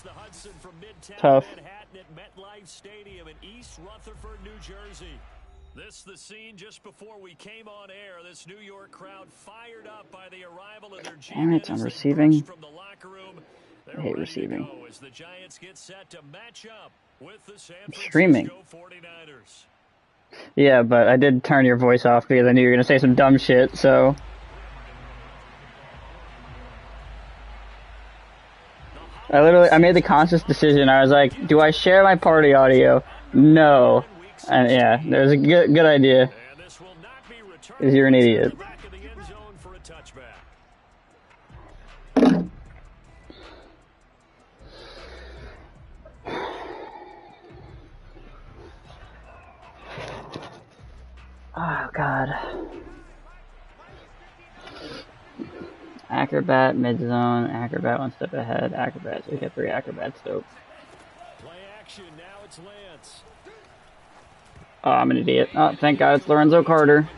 the Hudson from Midtown Tough. Manhattan at MetLife Stadium in East Rutherford, New Jersey. This the scene just before we came on air. This New York crowd fired up by the arrival of their Damn it, I'm as they receiving. burst from the locker room. They're I hate ready receiving. to go as the Giants get set to match up with the San Streaming. Francisco 49ers. Yeah, but I did turn your voice off because I knew you were going to say some dumb shit, so. I made the conscious decision. I was like, do I share my party audio? No. And yeah, there's a good idea. Because you're an idiot. Oh, God. Acrobat, mid-zone, acrobat one step ahead, acrobat, so we get 3 acrobats, dope. Play action, now it's Lance. Oh, I'm an idiot. Oh, thank God it's Lorenzo Carter.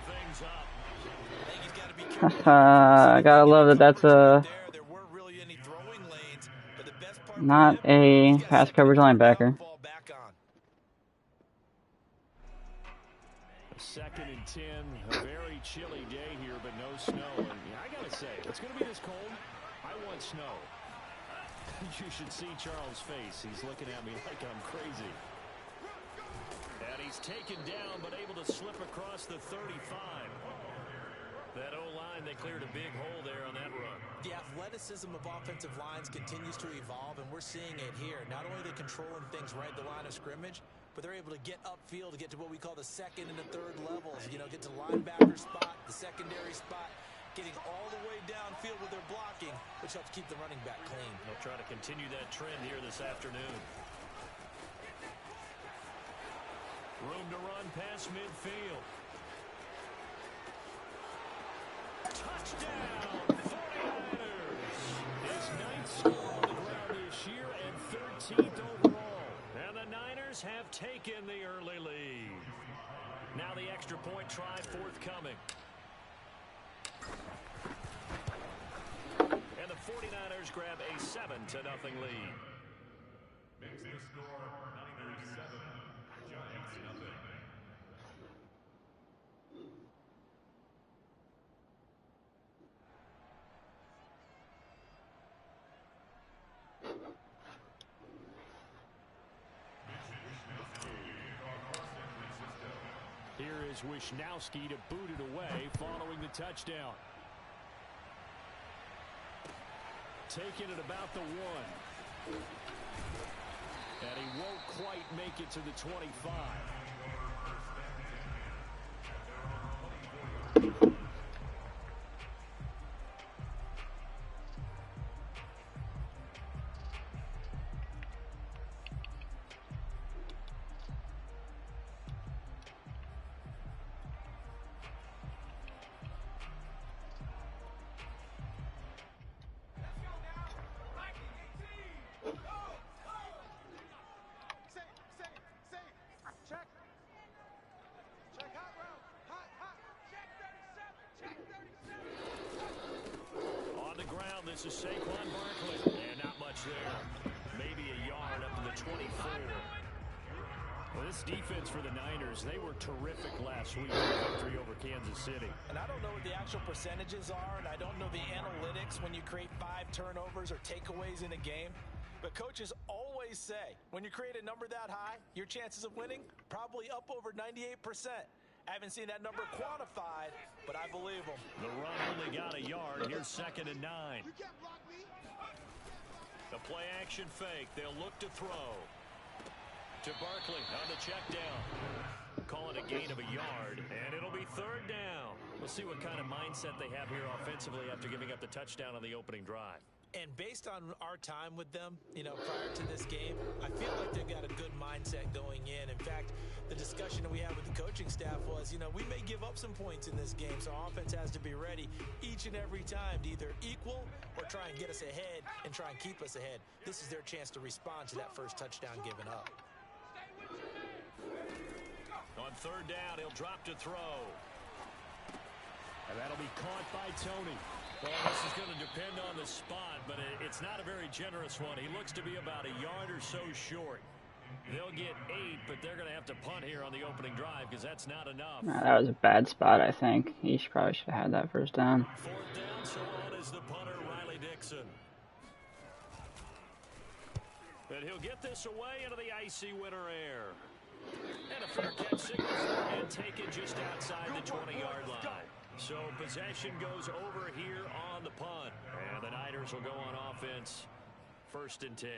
I gotta love that that's not a pass coverage linebacker. 2nd and 10, a very chilly day here, but no snow. And I gotta say, it's gonna be this cold. I want snow. You should see Charles' face. He's looking at me like I'm crazy. And he's taken down, but able to slip across the 35. That O-line, they cleared a big hole there on that run. The athleticism of offensive lines continues to evolve, and we're seeing it here. Not only are they controlling things right at the line of scrimmage, but they're able to get upfield to get to what we call the 2nd and the 3rd levels. You know, get to the linebacker spot, the secondary spot, getting all the way downfield with their blocking, which helps keep the running back clean. They'll try to continue that trend here this afternoon. Room to run past midfield. Touchdown, 49ers. His 9th score on the ground this year and 13th overall. And the Niners have taken the early lead. Now the extra point try forthcoming. And the 49ers grab a 7-0 lead. Makes the score Niners 7, Giants 0. Here is Wishnowski to boot it away following the touchdown. Taking it about the 1. And he won't quite make it to the 25. This is Saquon Barkley. And not much there. Maybe a yard up to the 24. Well, this defense for the Niners, they were terrific last week in the victory over Kansas City. And I don't know what the actual percentages are, and I don't know the analytics when you create 5 turnovers or takeaways in a game. But coaches always say, when you create a number that high, your chances of winning probably up over 98%. I haven't seen that number quantified, but I believe them. The run only got a yard. Here's 2nd and 9. The play action fake. They'll look to throw. To Barkley on the check down. Call it a gain of a yard, and it'll be 3rd down. We'll see what kind of mindset they have here offensively after giving up the touchdown on the opening drive. And based on our time with them, you know, prior to this game, I feel like they've got a good mindset going in. In fact, the discussion that we had with the coaching staff was, you know, we may give up some points in this game, so offense has to be ready each and every time to either equal or try and get us ahead and try and keep us ahead. This is their chance to respond to that first touchdown given up. On 3rd down, he'll drop to throw. And that'll be caught by Tony. Well, this is going to depend on the spot, but it's not a very generous one. He looks to be about a yard or so short. They'll get 8, but they're going to have to punt here on the opening drive because that's not enough. Nah, that was a bad spot, I think. He probably should have had that first down. 4th down, so on is the punter, Riley Dixon. But he'll get this away into the icy winter air. And a fair catch signal and taken just outside the 20-yard line. So possession goes over here on the punt. And the Niners will go on offense. 1st and 10.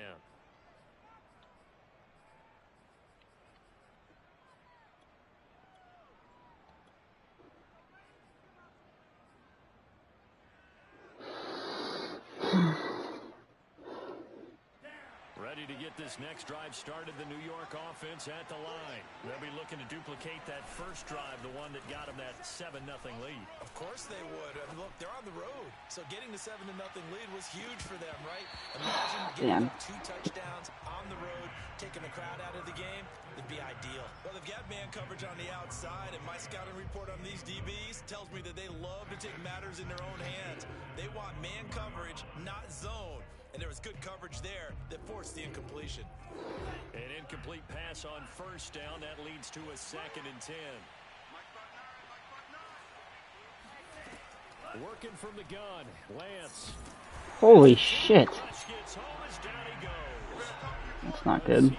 Ready to get this next drive started, the New York offense at the line. They'll be looking to duplicate that first drive, the one that got them that 7-0 lead. Of course they would. I mean, look, they're on the road. So getting the 7-0 lead was huge for them, right? Imagine getting up 2 touchdowns on the road, taking the crowd out of the game. It'd be ideal. Well, they've got man coverage on the outside, and my scouting report on these DBs tells me that they love to take matters in their own hands. They want man coverage, not zone. And there was good coverage there that forced the incompletion. An incomplete pass on 1st down. That leads to a 2nd and 10. Working from the gun, Lance. Holy shit. That's not good.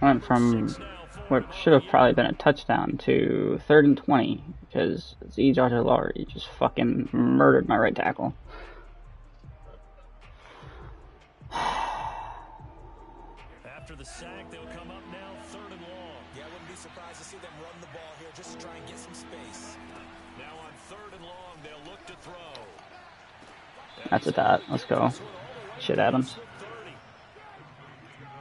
Went from what should have probably been a touchdown to 3rd and 20 because Azeez Ojulari just fucking murdered my right tackle. After the sack, they'll come up now 3rd and long. Yeah, I wouldn't be surprised to see them run the ball here just to try and get some space. Now on 3rd and long, they'll look to throw. That's a dot. Let's go. Shit, Adams.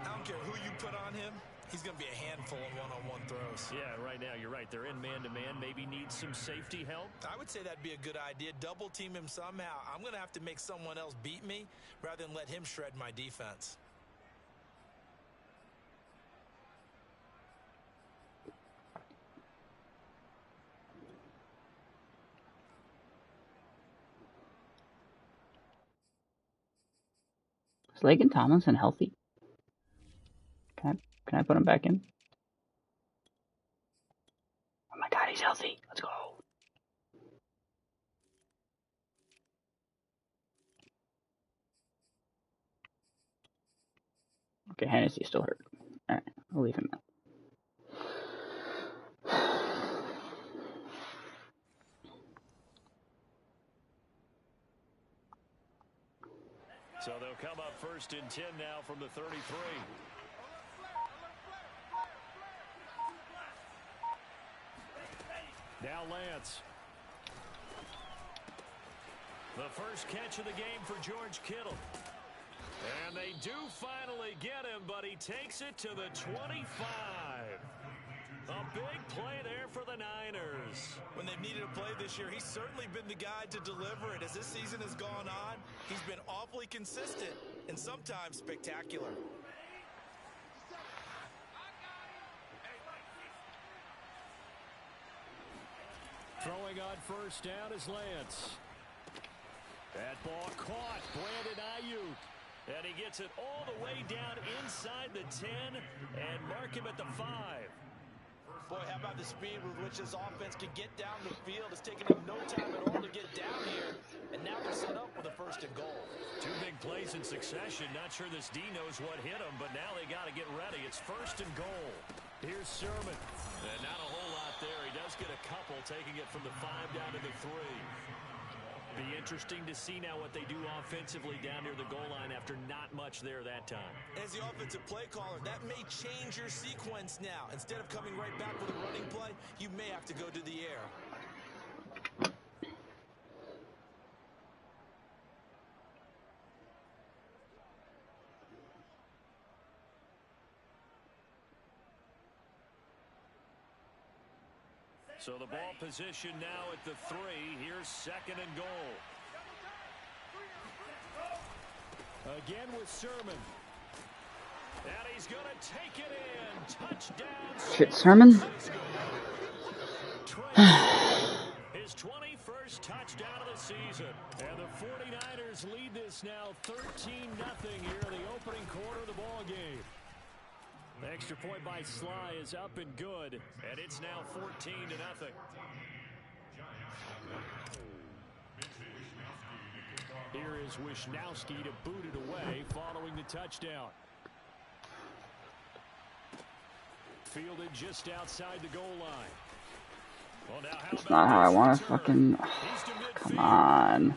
I don't care who you put on him. He's going to be a handful in one-on-one throws. Yeah, right now, you're right. They're in man-to-man. Maybe needs some safety help. I would say that'd be a good idea. Double team him somehow. I'm going to have to make someone else beat me rather than let him shred my defense. Is Laken Tomlinson healthy? Can I put him back in? Oh my god, he's healthy. Let's go. Okay, Hennessy's still hurt. Alright, we'll leave him out. So they'll come up 1st and 10 now from the 33. Now Lance. The first catch of the game for George Kittle. And they do finally get him, but he takes it to the 25. A big play there for the Niners. When they've needed a play this year, he's certainly been the guy to deliver it. As this season has gone on, he's been awfully consistent and sometimes spectacular. Throwing on 1st down is Lance. That ball caught. Brandon Ayuk. And he gets it all the way down inside the 10 and mark him at the 5. Boy, how about the speed with which this offense can get down the field? It's taken them no time at all to get down here. And now they're set up with a 1st and goal. 2 big plays in succession. Not sure this D knows what hit him, but now they got to get ready. It's 1st and goal. Here's Sermon. And not a whole lot there. He does get a couple, taking it from the 5 down to the 3. Be interesting to see now what they do offensively down near the goal line after not much there that time. As the offensive play caller, that may change your sequence now. Instead of coming right back with a running play, you may have to go to the air. So the ball position now at the 3. Here's 2nd and goal. Again with Sermon. And he's going to take it in. Touchdown. Shit, Sermon? His his 21st touchdown of the season. And the 49ers lead this now 13-0 here in the opening quarter of the ball game. The extra point by Sly is up and good, and it's now 14-0. Here is Wishnowski to boot it away following the touchdown. Fielded just outside the goal line. Well, now That's not how I want to fucking... Oh, come on.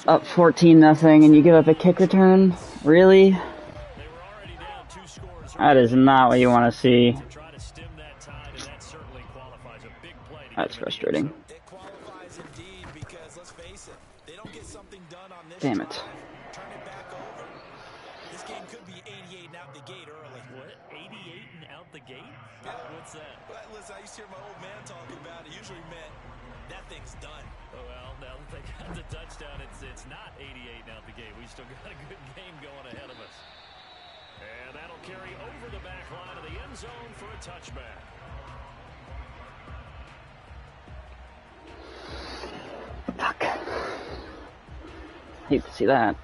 Up 14-0 and you give up a kick return? Really? That is not what you want to see. That's frustrating. Damn it. This game could be 88 and out the gate early. What? 88 and out the gate? What's that? Well, listen, I used to hear my old man talking about it. Usually meant that thing's done. Oh, well, now that they got the touchdown, it's not 88 and out the gate. We still got a good game going ahead of us. And that'll carry over the back line of the end zone for a touchback. Fuck. Hate to see that.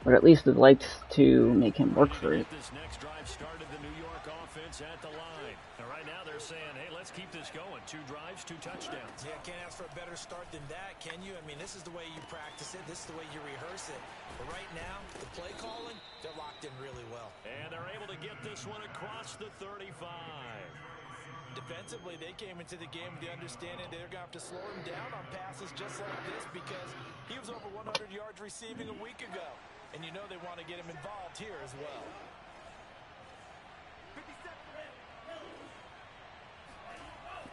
But at least I'd like to make him work for it. This next drive started the New York offense at the line. And right now they're saying, hey, let's keep this going. 2 drives, 2 touchdowns. Yeah, can't ask for a better start than that, can you? I mean, this is the way you practice it. This is the way you rehearse it. But right now, the play calling, they're locked in really well. And they're able to get this one across the 35. Defensively, they came into the game with the understanding they're going to have to slow him down on passes just like this because he was over 100 yards receiving a week ago. And you know they want to get him involved here as well.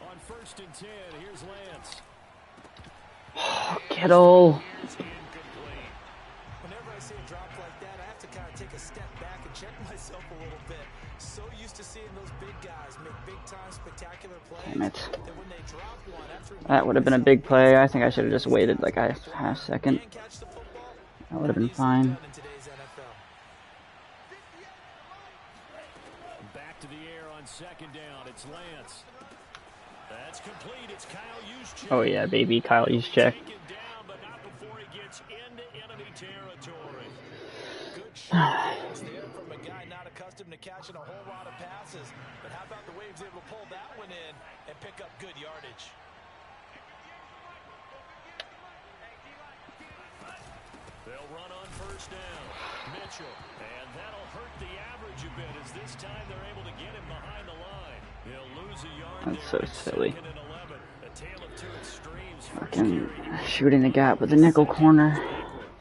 On 1st and 10, here's Lance. Kittle. Whenever I see a drop like that, I have to kind of take a step back and check myself a little bit. So used to seeing those big guys make big-time spectacular plays. Damn it. That when they drop one, after That would have been a big play. I think I should have just waited like a half second. That would have been fine. Back to the air on 2nd down. It's Lance. That's complete. It's Kyle Juszczyk. Oh yeah, baby, Kyle Juszczyk. Down, but not before he gets into enemy territory. Good shot there from a guy not accustomed to catching a whole lot of passes. But how about the way he was able to pull that one in and pick up good yardage? They'll run on 1st down. Mitchell. And that'll hurt the average a bit as this time they're able to get him behind the line. He'll lose a yard. That's so silly. 2nd and 11. A tale of 2 extremes. Fucking shooting the gap with the nickel corner.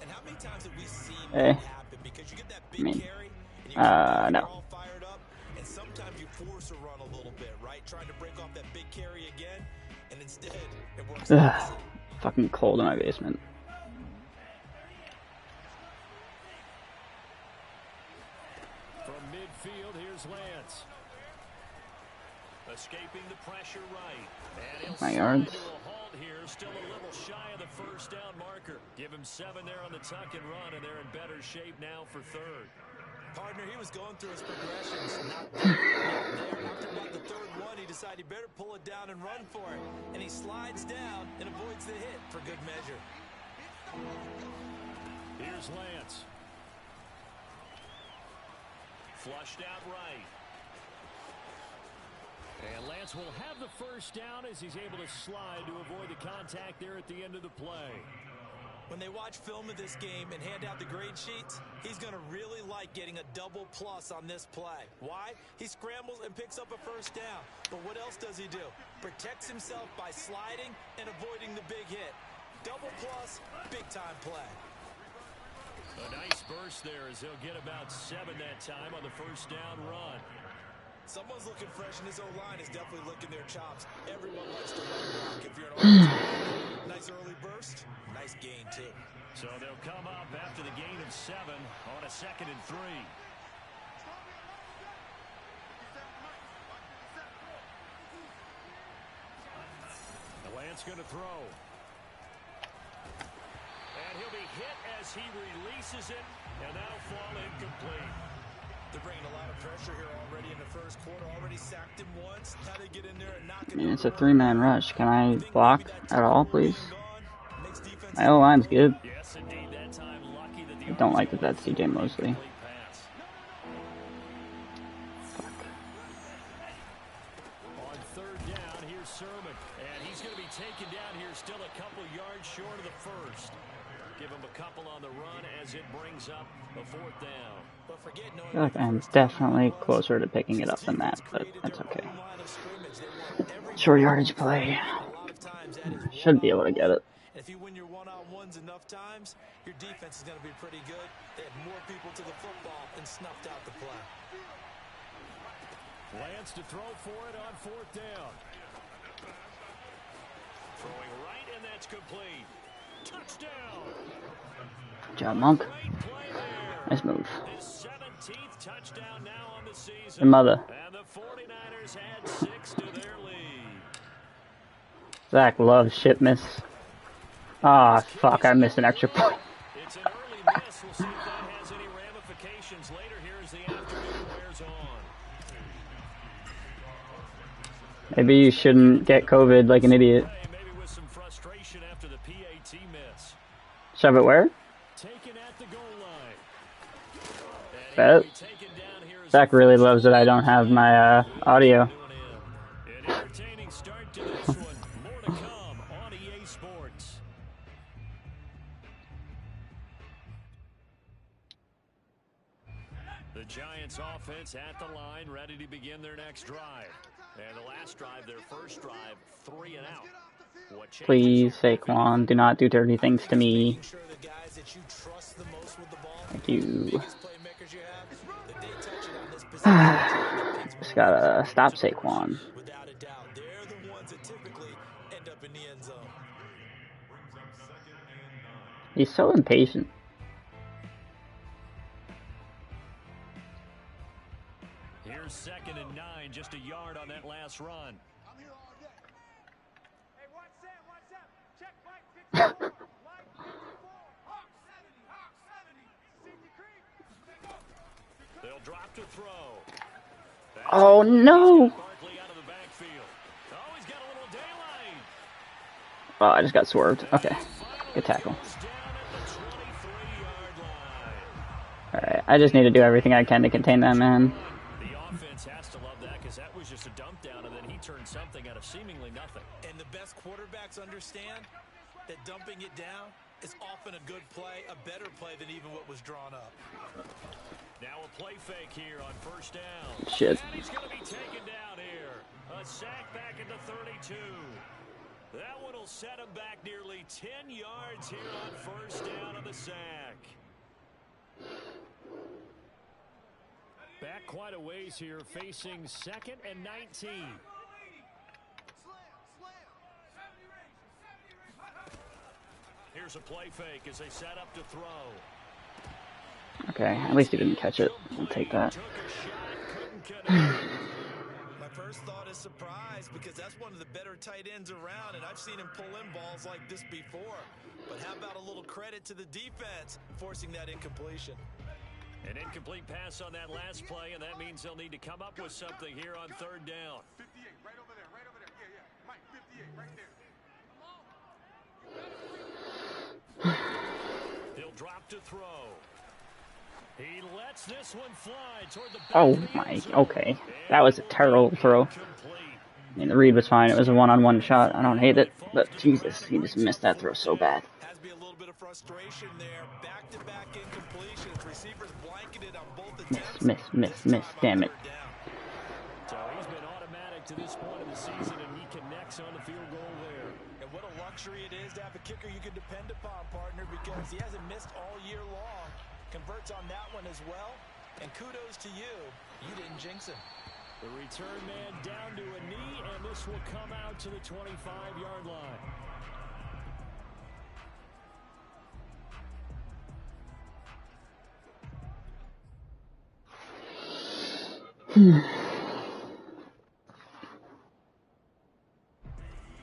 And how many times have we seen Hey. that happen? Because you get that big carry and you No. all fired up, and sometimes you force a run a little bit, right? Trying to break off that big carry again, and instead it works. Ugh. Fucking cold in my basement. From midfield, here's Lance. Escaping the pressure right. And he'll My slide yards. to a halt here. Still a little shy of the 1st down marker. Give him 7 there on the tuck and run, and they're in better shape now for 3rd. Partner, he was going through his progressions. Not there. After about the 3rd one, he decided he better pull it down and run for it. And he slides down and avoids the hit for good measure. Here's Lance. Flushed out right. And Lance will have the 1st down as he's able to slide to avoid the contact there at the end of the play. When they watch film of this game and hand out the grade sheets, he's going to really like getting a double plus on this play. Why? He scrambles and picks up a 1st down. But what else does he do? Protects himself by sliding and avoiding the big hit. Double plus, big-time play. A nice burst there as he'll get about 7 that time on the 1st down run. Someone's looking fresh, and his O-line is definitely licking their chops. Everyone likes to run block if you're an offensive. Nice early burst, nice gain, too. So they'll come up after the gain of 7 on a 2nd and 3. The Lance going to throw. And he'll be hit as he releases it, and that'll fall incomplete. They're bringing a lot of pressure here already in the first quarter. Already sacked him once. How they get in there and knock I it mean, it's over a 3-man rush. Can I think block maybe that at all, turnover please? being gone makes defenses My O-line's good. Yes, indeed. That time, lucky that the I don't Arms like go that that's for CJ an Mosley. incomplete pass. On third down, here's Sermon. And he's going to be taken down here, still a couple yards short of the first. Give him a couple on the run as it brings up a fourth down. But forget I knowing feel what like the I'm first down definitely was. closer to picking it This up than that, defense but created that's their okay. own line of scrimmage. They want every Short ball yardage off play. and a lot of times that is Should be able to get it. And if you win your one-on-ones enough times, your defense is going to be pretty good. They had more people to the football and snuffed out the play. Lance to throw for it on fourth down. Throwing right, and that's complete. Touchdown. Good job, Monk. Great play there. Nice move. His 17th touchdown now on the season. Your mother. And the 49ers add 6 to their lead. Zach loves shit miss. Ah, fuck, I missed an extra point. It's an early miss. We'll see if that has any ramifications later here as the afternoon wears on. Maybe you shouldn't get COVID like an idiot. Maybe with some frustration after the PAT miss. Shove it where? Taken at the goal line. Bet. Zach really loves that I don't have my audio. An entertaining start to this one. More to come on EA Sports. The Giants offense at the line, ready to begin their next drive. And the last drive, their first drive, 3 and out. What changes? Please, Saquon, do not do dirty things to me. Making sure the guys that you trust the most with the ball, Thank you. biggest playmakers you have, that they touch it on this position. Just gotta stop Saquon. Without a doubt, they're the ones that typically end up in the end zone. He's so impatient. Here's 2nd and 9, just a yard on that last run. They'll drop to throw. That's Oh no! Barkley out of the backfield. Oh, he's got a little daylight. Oh, I just got swerved. Okay. Good tackle. Goes down at the 23-yard line. Alright, I just need to do everything I can to contain that man. The offense has to love that because that was just a dump down, and then he turned something out of seemingly nothing. And the best quarterbacks understand that dumping it down is often a good play, a better play than even what was drawn up. Now a play fake here on first down. Shit. And he's going to be taken down here. A sack back at the 32. That one will set him back nearly 10 yards here on first down of the sack. Back quite a ways here, facing 2nd and 19. Here's a play fake as they set up to throw. Okay, at least he didn't catch it. I'll take that. Took a shot, couldn't connect. My first thought is surprise because that's one of the better tight ends around, and I've seen him pull in balls like this before. But how about a little credit to the defense forcing that incompletion? An incomplete pass on that last play, and that means they'll need to come up with something here on third down. 58, right over there, right over there. Yeah, yeah. Mike, 58, right there. They'll drop to throw. He lets this one fly toward the back Oh of the my, end zone. okay. That was a terrible throw. Complete. I mean, the read was fine. It was a one-on-one shot. I don't hate it, but Jesus, he just missed that throw so bad. Has to be a little bit of frustration there. Back-to-back incompletions. Receivers blanketed on both attempts. Miss. Damn it. So he's been automatic to this point of the season, and he connects on the field goal there. And what a luxury it is to have a kicker you can depend upon, partner, because he hasn't missed all year long. Converts on that one as well. And kudos to you. You didn't jinx him. The return man down to a knee, and this will come out to the 25-yard line.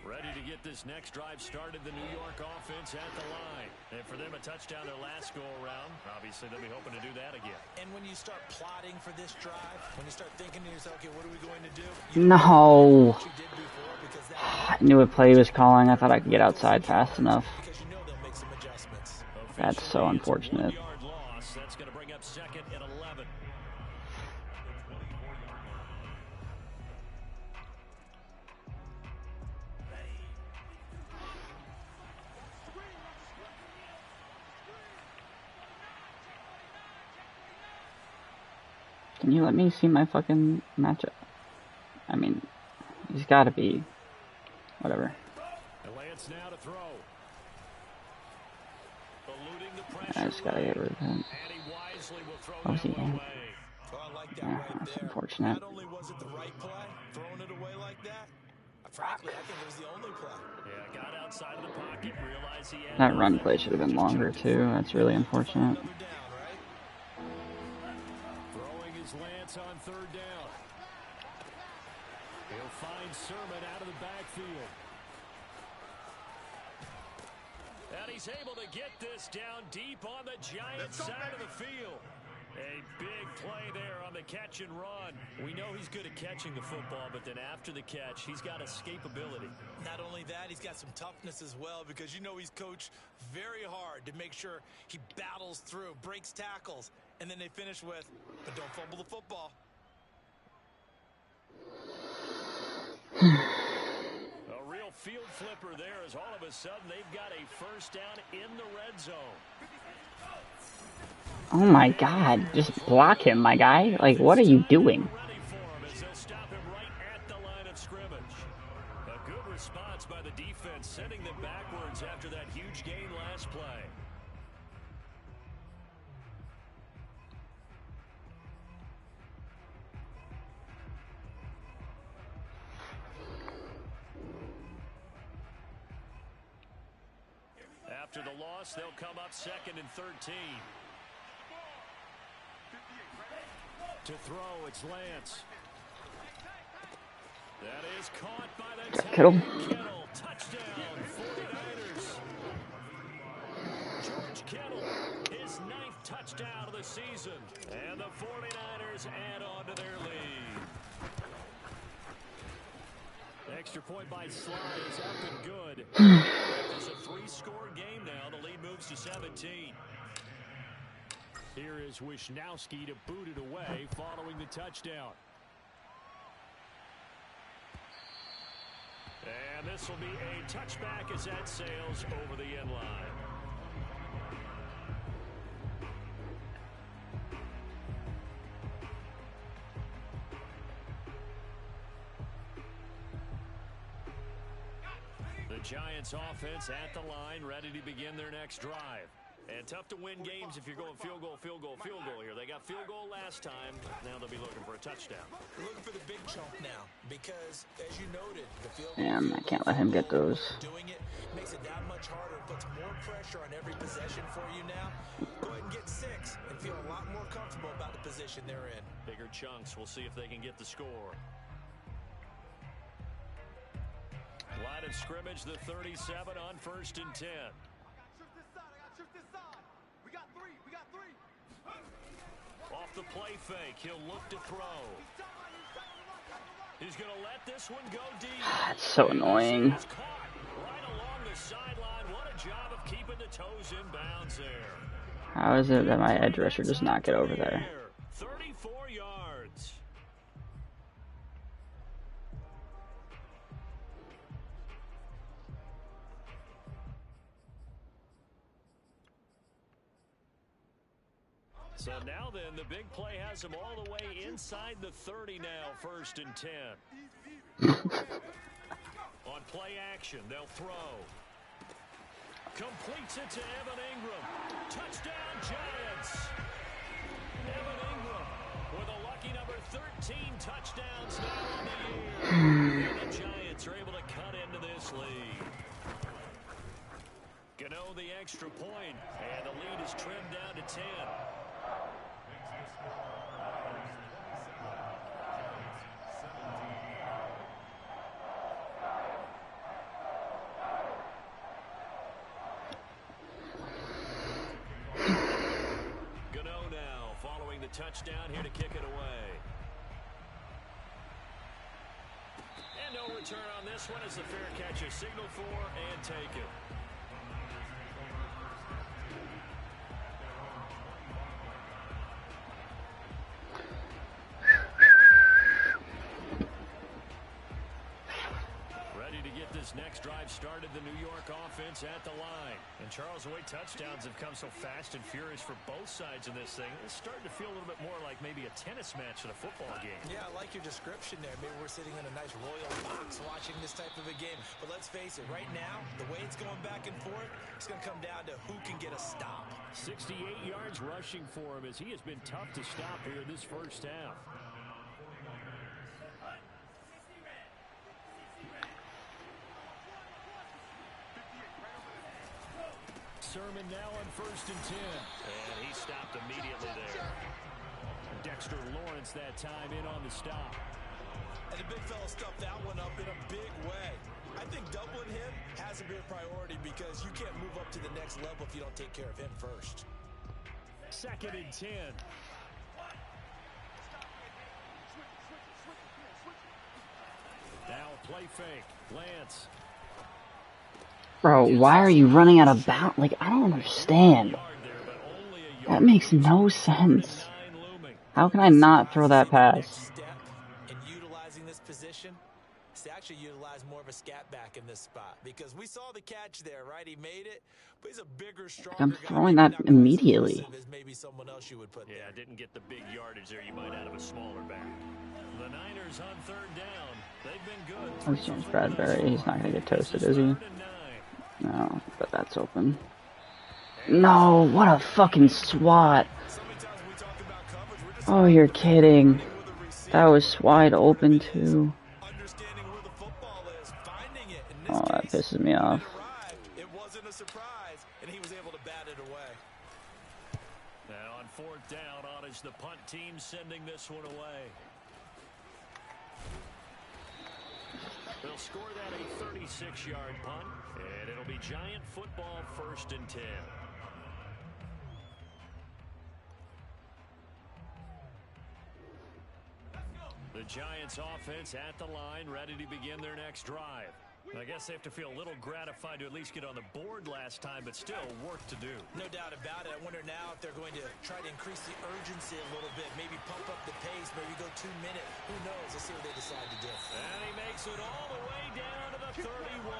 Ready to get this this next drive started the New York offense at the line. And for them, a touchdown their last go-around. Obviously, they'll be hoping to do that again. And when you start plotting for this drive, when you start thinking to yourself, okay, what are we going to do? No. What you did before, because that I knew what play he was calling. I thought I could get outside fast enough. because you know they'll make some adjustments. That's so unfortunate. Officially, it's a 1-yard loss. That's going to bring up second and 11. Can you let me see my fucking matchup? I mean, he's got to be whatever. And Lance now to throw. Eluding the I pressure. just gotta get rid of him. And he wisely will throw Oh, that see, one yeah. away. So I like that Yeah, right that's there. unfortunate. Not only was it the right play, throwing it away like that, frankly, I think it was the only play. Yeah, got outside of the pocket, realized he had That run nothing. play should have been longer too. That's really unfortunate. Another down, right? Throwing his Lance on third down. He'll find Sermon out of the backfield. And he's able to get this down deep on the Giants side of the field. A big play there on the catch and run. We know he's good at catching the football, but then after the catch, he's got escapability. Not only that, he's got some toughness as well, because you know he's coached very hard to make sure he battles through, breaks tackles, and then they finish with, but don't fumble the football. A real field flipper there as all of a sudden they've got a first down in the red zone. Oh my god, just block him, my guy. Like, what are you doing? Ready for him as they'll stop him right at the line of scrimmage. A good response by the defense, sending them backwards after that huge gain last play. After the loss, they'll come up second and 13. To throw, it's Lance. That is caught by the Kittle. Kittle. Touchdown, 49ers. George Kittle, his 9th touchdown of the season. And the 49ers add on to their lead. Extra point by Sly is up and good. It's a 3-score game now. The lead moves to 17. Here is Wisnowski to boot it away following the touchdown. And this will be a touchback as that sails over the end line. The Giants offense at the line, ready to begin their next drive. And tough to win games if you're going field goal, field goal, field goal here. They got field goal last time. Now they'll be looking for a touchdown. They're looking for the big chunk now, because as you noted, the field goal, Damn, I can't let him get those. doing it makes it that much harder, puts more pressure on every possession for you now. Go ahead and get 6 and feel a lot more comfortable about the position they're in. Bigger chunks. We'll see if they can get the score. Line of scrimmage, the 37 on 1st and 10. Off the play fake, he'll look to throw. He's going to let this one go deep. That's so annoying. It's caught right along the sideline. What a job of keeping the toes in bounds there. How is it that my edge rusher does not get over there? 34 yards. So now then, the big play has him all the way inside the 30 now, 1st and 10. On play action, they'll throw. Completes it to Evan Ingram. Touchdown, Giants. Evan Ingram with a lucky number 13 touchdowns now on the year. And the Giants are able to cut into this lead. Gano the extra point, and the lead is trimmed down to 10. the touchdown here to kick it away. And no return on this one as the fair catch is signaled for and taken. Next drive started the New York offense at the line. And Charles, the way touchdowns have come so fast and furious for both sides of this thing, it's starting to feel a little bit more like maybe a tennis match than a football game. Yeah, I like your description there. Maybe we're sitting in a nice royal box watching this type of a game. But let's face it, right now, the way it's going back and forth, it's going to come down to who can get a stop. 68 yards rushing for him as he has been tough to stop here this first half. Sermon now on 1st and 10. And he stopped immediately there. Dexter Lawrence that time in on the stop. And the big fella stuffed that one up in a big way. I think doubling him has to be a priority because you can't move up to the next level if you don't take care of him first. 2nd and 10. Now play fake. Lance. Bro, why are you running out of bounds? Like, I don't understand. That makes no sense. How can I not throw that pass? In utilizing this position, to actually utilize more of a scat back in this spot because we saw the catch there, right? He made it, but he's a bigger, stronger I'm guy. throwing that immediately. As maybe someone else you would put yeah, there. Didn't get the big yardage there you might out of a smaller back. The Niners on 3rd down. They've been good. That's James Bradbury. He's not going to get toasted, is he? No, but that's open. No, what a fucking swat. Oh, you're kidding. That was wide open, too. Oh, that pisses me off. It wasn't a surprise, and he was able to bat it away. Now on 4th down, on is the punt team sending this one away. They'll score that a 36-yard punt, and it'll be Giant football 1st and 10. The Giants offense at the line, ready to begin their next drive. I guess they have to feel a little gratified to at least get on the board last time, but still work to do. No doubt about it. I wonder now if they're going to try to increase the urgency a little bit, maybe pump up the pace, maybe go 2 minutes. Who knows? Let's see what they decide to do. And he makes it all the way down to the 31.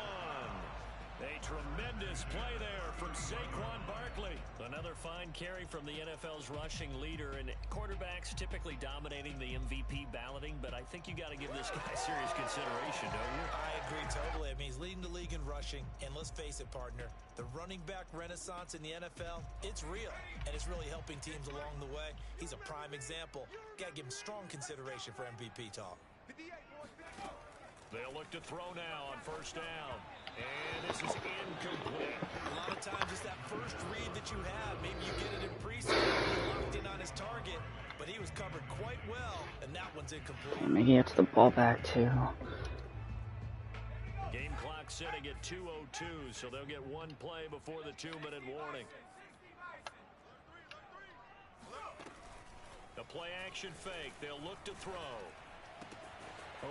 A tremendous play there from Saquon Barkley. Another fine carry from the NFL's rushing leader, and quarterbacks typically dominating the MVP balloting, but I think you got to give this guy serious consideration, don't you? I agree totally. I mean, he's leading the league in rushing, and let's face it, partner, the running back renaissance in the NFL, it's real, and it's really helping teams along the way. He's a prime example. Got to give him strong consideration for MVP talk. They'll look to throw now on 1st down. And this is incomplete. A lot of times it's that first read that you have. Maybe you get it in pre-snap, locked in on his target, but he was covered quite well, and that one's incomplete. Maybe he gets the ball back, too. Game clock sitting at 2:02, so they'll get one play before the 2-minute warning. The play action fake. They'll look to throw.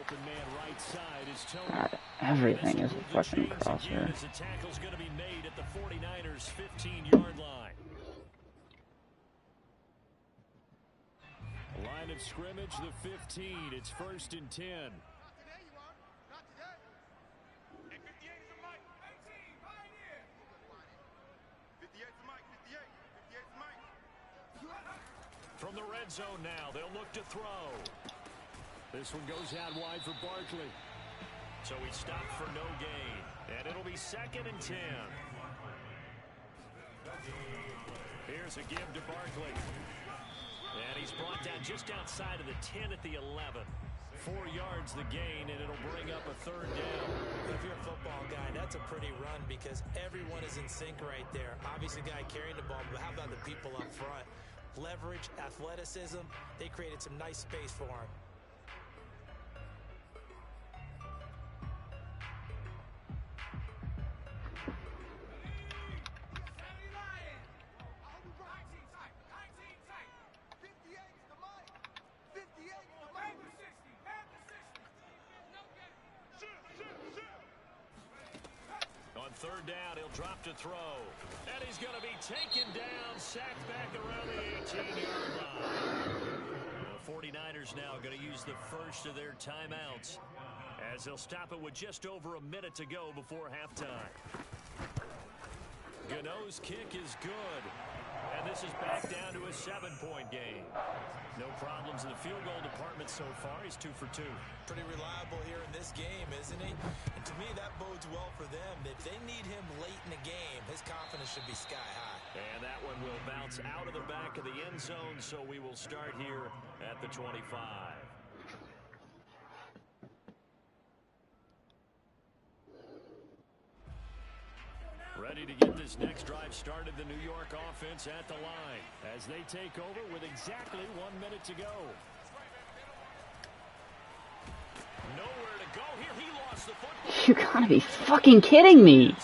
Open man right side is Tony. God, everything is a fucking crosshair. The tackle's going to be made at the 49ers 15-yard line. Line of scrimmage, the 15. It's 1st and 10. From the red zone now, they'll look to throw. This one goes out wide for Barkley. So he stopped for no gain. And it'll be 2nd and 10. Here's a give to Barkley. And he's brought down just outside of the 10 at the 11. 4 yards the gain, and it'll bring up a 3rd down. If you're a football guy, that's a pretty run because everyone is in sync right there. Obviously, the guy carrying the ball, but how about the people up front? Leverage, athleticism, they created some nice space for him. third down. He'll drop to throw. And he's going to be taken down, sacked back around the 18-yard line. The 49ers now going to use the first of their timeouts as they'll stop it with just over a minute to go before halftime. Gano's kick is good. And this is back down to a 7-point game. No problems in the field goal department so far. He's 2 for 2. Pretty reliable here in this game, isn't he? And to me, that bodes well for them. If they need him late in the game, his confidence should be sky high. And that one will bounce out of the back of the end zone, so we will start here at the 25. Ready to get this next drive started, the New York offense at the line as they take over with exactly 1 minute to go. Nowhere to go here. He lost the football. You gotta be fucking kidding me.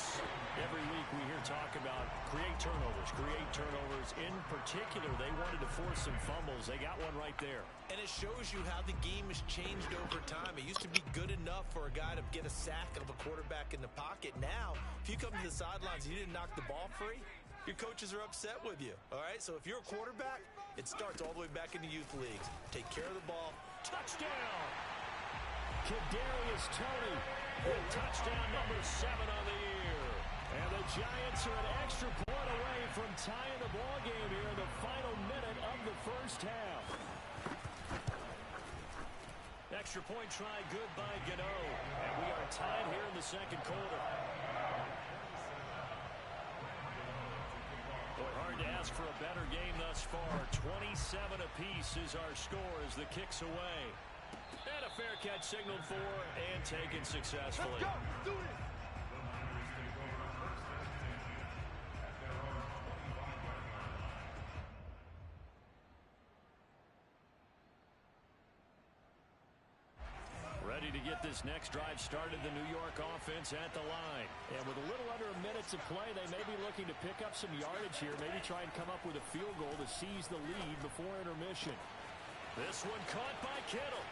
Every week we hear talk about create turnovers. In particular, they wanted to force some fumbles. They got one right there. And it shows you how the game has changed over time. It used to be good enough for a guy to get a sack of a quarterback in the pocket. Now, if you come to the sidelines and you didn't knock the ball free, your coaches are upset with you. All right? So if you're a quarterback, it starts all the way back in the youth leagues. Take care of the ball. Touchdown! Kadarius Toney with touchdown number 7 on the year. And the Giants are an extra point away from tying the ball game here in the final minute of the first half. Extra point try good by Gano. And we are tied here in the second quarter. Boy, hard to ask for a better game thus far. 27 apiece is our score as the kick's away. And a fair catch signaled for and taken successfully. Let's go. Do it. Ready to get this next drive started, the New York offense at the line. And with a little under a minute to play, they may be looking to pick up some yardage here, maybe try and come up with a field goal to seize the lead before intermission. This one caught by Kittle.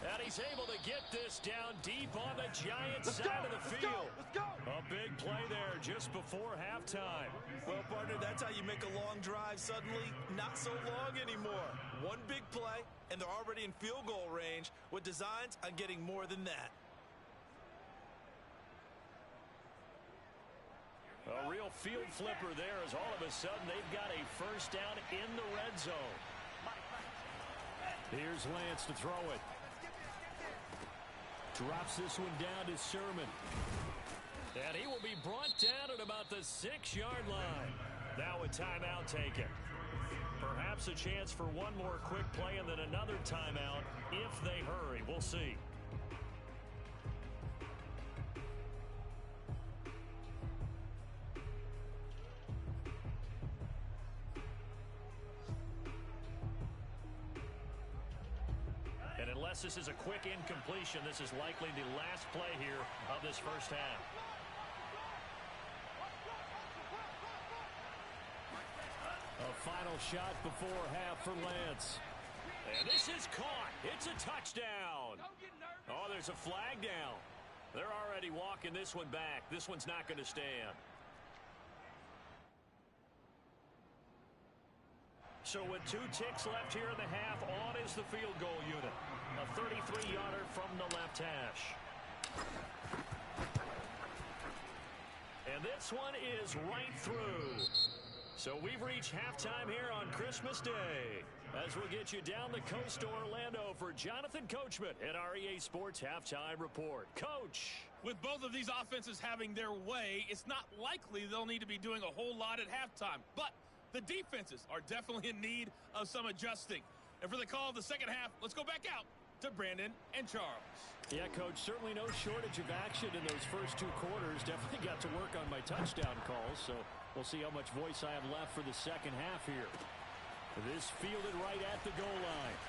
And he's able to get this down deep on the Giants' side of the field. Let's go. A big play there just before halftime. Well, partner, that's how you make a long drive suddenly not so long anymore. One big play, and they're already in field goal range with designs on getting more than that. A real field flipper there as all of a sudden they've got a first down in the red zone. Here's Lance to throw it. Drops this one down to Sermon. And he will be brought down at about the 6-yard line. Now a timeout taken. Perhaps a chance for one more quick play and then another timeout if they hurry. We'll see. And unless this is a quick incompletion, this is likely the last play here of this first half. A final shot before half for Lance. And this is caught. It's a touchdown. Oh, there's a flag down. They're already walking this one back. This one's not going to stand. So with 2 ticks left here in the half, on is the field goal unit. A 33-yarder from the left hash. And this one is right through. So we've reached halftime here on Christmas Day. As we'll get you down the coast to Orlando for Jonathan Coachman at our EA Sports Halftime Report. Coach. With both of these offenses having their way, it's not likely they'll need to be doing a whole lot at halftime. But the defenses are definitely in need of some adjusting. And for the call of the second half, let's go back out to Brandon and Charles. Yeah, Coach, certainly no shortage of action in those first 2 quarters. Definitely got to work on my touchdown calls, so we'll see how much voice I have left for the second half here. This fielded right at the goal line.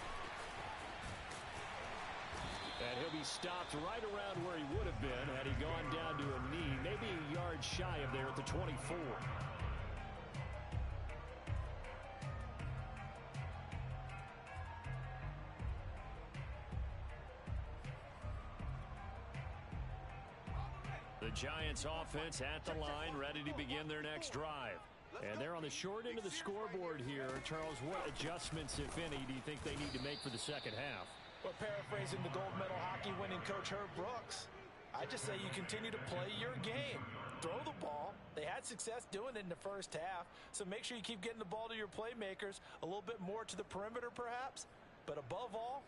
And he'll be stopped right around where he would have been had he gone down to a knee, maybe a yard shy of there at the 24. The Giants Giants offense at the line, ready to begin their next drive. And they're on the short end of the scoreboard here. Charles, what adjustments, if any, do you think they need to make for the second half? Well, paraphrasing the gold medal hockey winning coach Herb Brooks, I just say you continue to play your game. Throw the ball. They had success doing it in the first half, so make sure you keep getting the ball to your playmakers, a little bit more to the perimeter perhaps, but above all,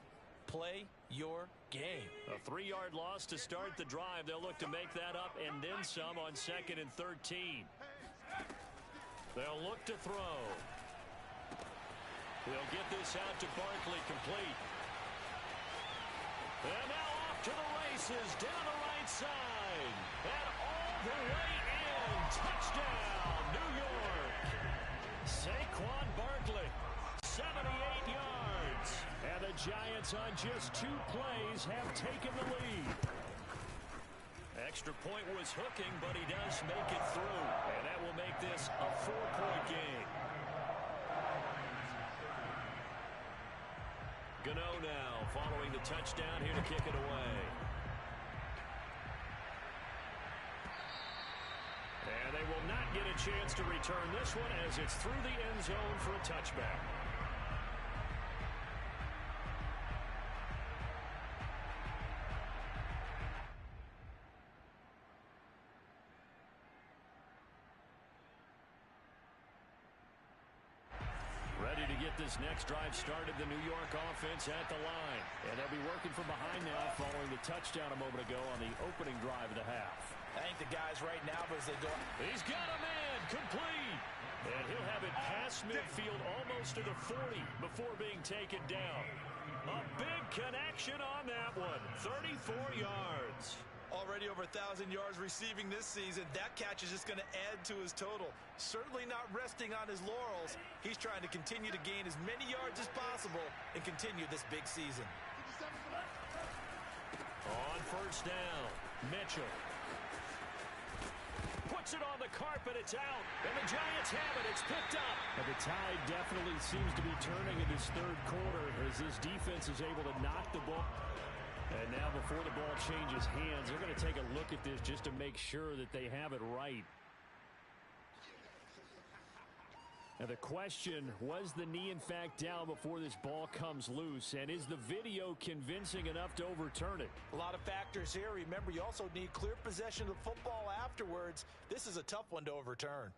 play your game. A 3-yard loss to start the drive. They'll look to make that up and then some on 2nd and 13. They'll look to throw. They'll get this out to Barkley, complete. And now off to the races, down the right side. And all the way in. Touchdown, New York. Saquon Barkley, 78 yards. And the Giants on just 2 plays have taken the lead. Extra point was hooking, but he does make it through. And that will make this a 4-point game. Gano now following the touchdown here to kick it away. And they will not get a chance to return this one as it's through the end zone for a touchback. This next drive started, the New York offense at the line. And they'll be working from behind now following the touchdown a moment ago on the opening drive of the half. I think the guys right now, as they go... He's got a man, complete. And he'll have it past midfield almost to the 40 before being taken down. A big connection on that one, 34 yards. Already over 1,000 yards receiving this season. That catch is just going to add to his total. Certainly not resting on his laurels. He's trying to continue to gain as many yards as possible and continue this big season. On first down, Mitchell puts it on the carpet. It's out, and the Giants have it. It's picked up. And the tide definitely seems to be turning in this third quarter as this defense is able to knock the ball. And now before the ball changes hands, they're going to take a look at this just to make sure that they have it right. Now the question, was the knee in fact down before this ball comes loose? And is the video convincing enough to overturn it? A lot of factors here. Remember, you also need clear possession of the football afterwards. This is a tough one to overturn.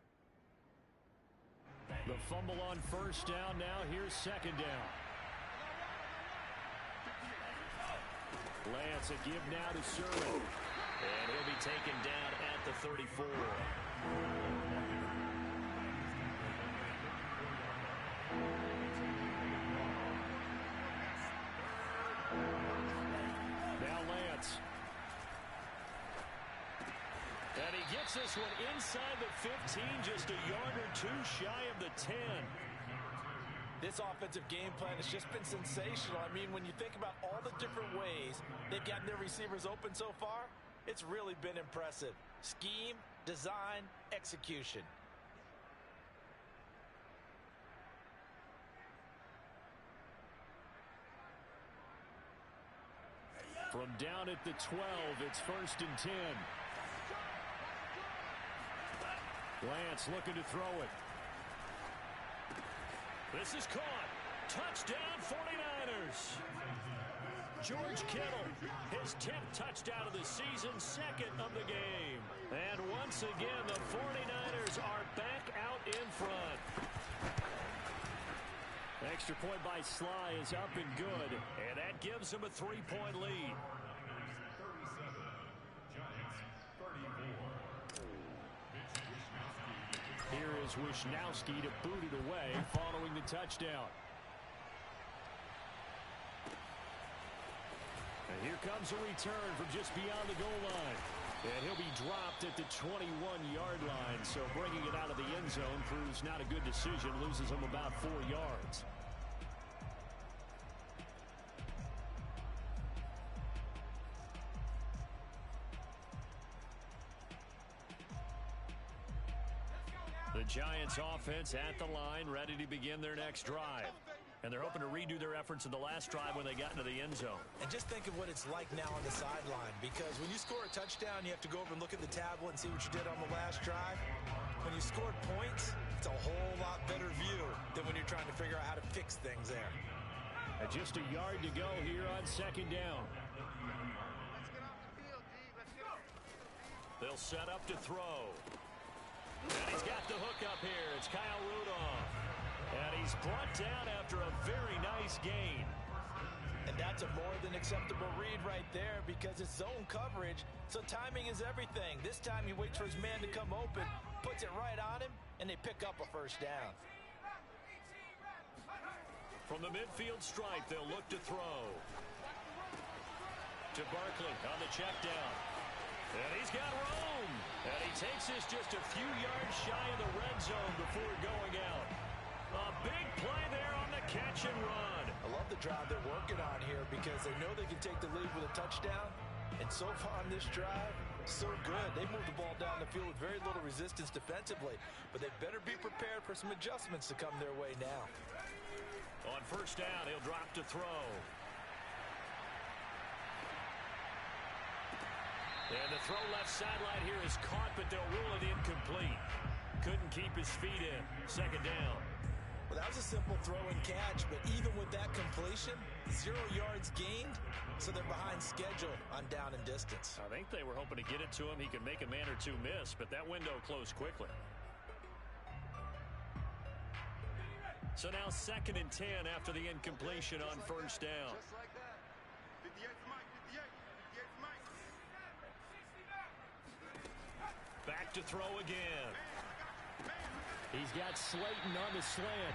The fumble on first down now. Here's second down. Lance, a give now to Sermon. And he'll be taken down at the 34. Now Lance. And he gets this one inside the 15, just a yard or two shy of the 10. This offensive game plan has just been sensational. I mean, when you think about all the different ways they've gotten their receivers open so far, it's really been impressive. Scheme, design, execution. From down at the 12, it's 1st and 10. Lance looking to throw it. This is caught. Touchdown 49ers. George Kittle, his 10th touchdown of the season, 2nd of the game. And once again, the 49ers are back out in front. Extra point by Sly is up and good, and that gives them a 3-point lead. Here is Wisnowski to boot it away following the touchdown. And here comes a return from just beyond the goal line. And he'll be dropped at the 21-yard line. So bringing it out of the end zone proves not a good decision. Loses him about 4 yards. The Giants offense at the line, ready to begin their next drive. And they're hoping to redo their efforts in the last drive when they got into the end zone. And just think of what it's like now on the sideline, because when you score a touchdown, you have to go over and look at the tablet and see what you did on the last drive. When you scored points, it's a whole lot better view than when you're trying to figure out how to fix things there. And just a yard to go here on second down. They'll set up to throw. And he's got the hook up here. It's Kyle Rudolph. And he's brought down after a very nice gain. And that's a more than acceptable read right there because it's zone coverage, so timing is everything. This time he waits for his man to come open, puts it right on him, and they pick up a first down. From the midfield stripe, they'll look to throw. To Barkley on the check down. And he's got room. And he takes this just a few yards shy of the red zone before going out. A big play there on the catch and run. I love the drive they're working on here because they know they can take the lead with a touchdown. And so far on this drive, so good. They moved the ball down the field with very little resistance defensively. But they better be prepared for some adjustments to come their way now. On first down, he'll drop to throw. And the throw left sideline here is caught, but they'll rule it incomplete. Couldn't keep his feet in. Second down. Well, that was a simple throw and catch, but even with that completion, 0 yards gained, so they're behind schedule on down and distance. I think they were hoping to get it to him. He could make a man or two miss, but that window closed quickly. So now 2nd and 10 after the incompletion on first down. Just like that. 58 for Mike, 58. 58 for Mike. Back to throw again. He's got Slayton on the slant.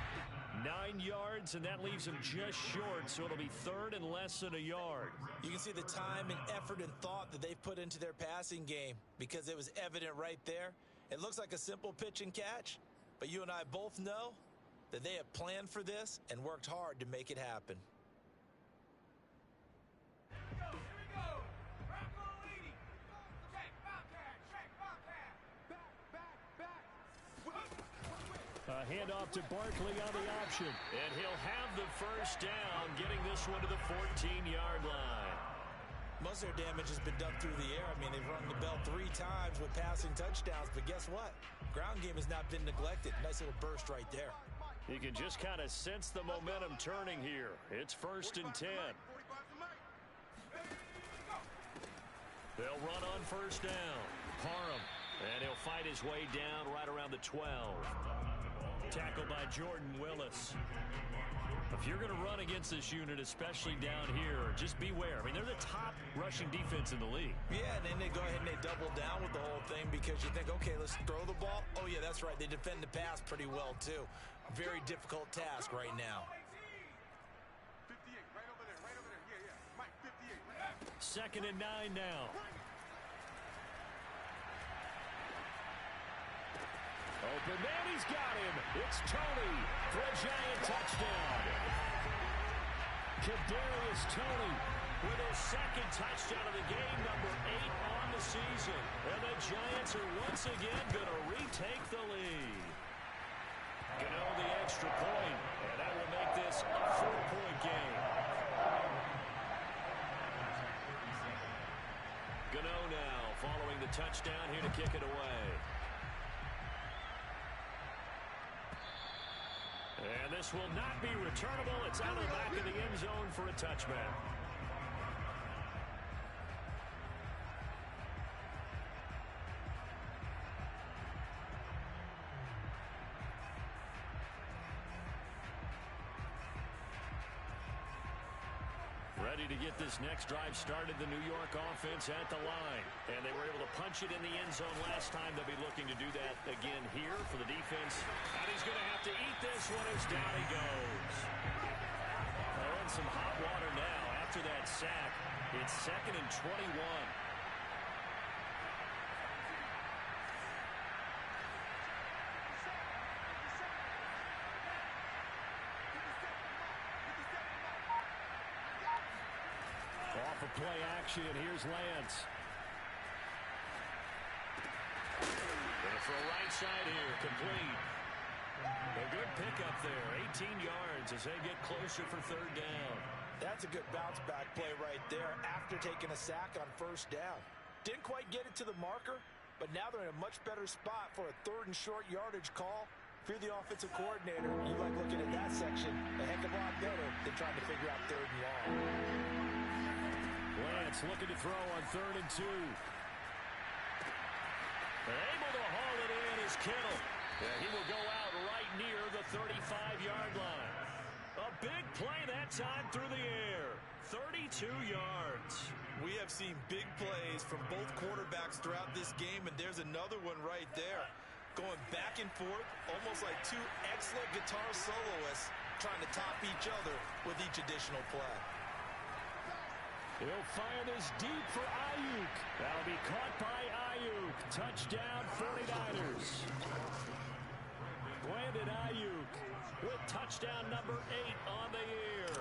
9 yards, and that leaves him just short, so it'll be 3rd and less than a yard. You can see the time and effort and thought that they've put into their passing game because it was evident right there. It looks like a simple pitch and catch, but you and I both know that they have planned for this and worked hard to make it happen. A handoff to Barkley on the option. And he'll have the first down, getting this one to the 14-yard line. Most of their damage has been done through the air. I mean, they've rung the bell 3 times with passing touchdowns, but guess what? Ground game has not been neglected. Nice little burst right there. You can just kind of sense the momentum turning here. It's 1st and 10. They'll run on first down. Parham. And he'll fight his way down right around the 12. Tackled by Jordan Willis. If you're going to run against this unit, especially down here, just beware. I mean, they're the top rushing defense in the league. Yeah, and then they go ahead and they double down with the whole thing because you think, okay, let's throw the ball. Oh, yeah, that's right. They defend the pass pretty well, too. A very difficult task right now. 58, right over there, right over there. Yeah, yeah. Mike, 58. 2nd and 9 now. Open man, he's got him. It's Toney for a Giant touchdown. Kadarius Toney with his 2nd touchdown of the game, number 8 on the season. And the Giants are once again going to retake the lead. Gano the extra point, and that will make this a 4-point game. Gano now following the touchdown here to kick it away. And this will not be returnable. It's out of the back of the end zone for a touchback. Ready to get this next drive started, the New York offense at the line. And they were able to punch it in the end zone last time. They'll be looking to do that again here for the defense. And he's going to have to eat this one as down he goes. They're in some hot water now after that sack. It's 2nd and 21. Off of play action, here's Lance. And for a right side here, complete. A good pickup there, 18 yards as they get closer for third down. That's a good bounce back play right there after taking a sack on first down. Didn't quite get it to the marker, but now they're in a much better spot for a third and short yardage call. If you're the offensive coordinator, you like looking at that section a heck of a lot better than trying to figure out third and long. Lance looking to throw on 3rd and 2. Able to haul it in is Kittle. And he will go out right near the 35-yard line. A big play that time through the air. 32 yards. We have seen big plays from both quarterbacks throughout this game, and there's another one right there. Going back and forth, almost like two excellent guitar soloists trying to top each other with each additional play. He'll fire this deep for Ayuk. That'll be caught by Ayuk. Touchdown 49ers. Brandon Ayuk with touchdown number 8 on the year.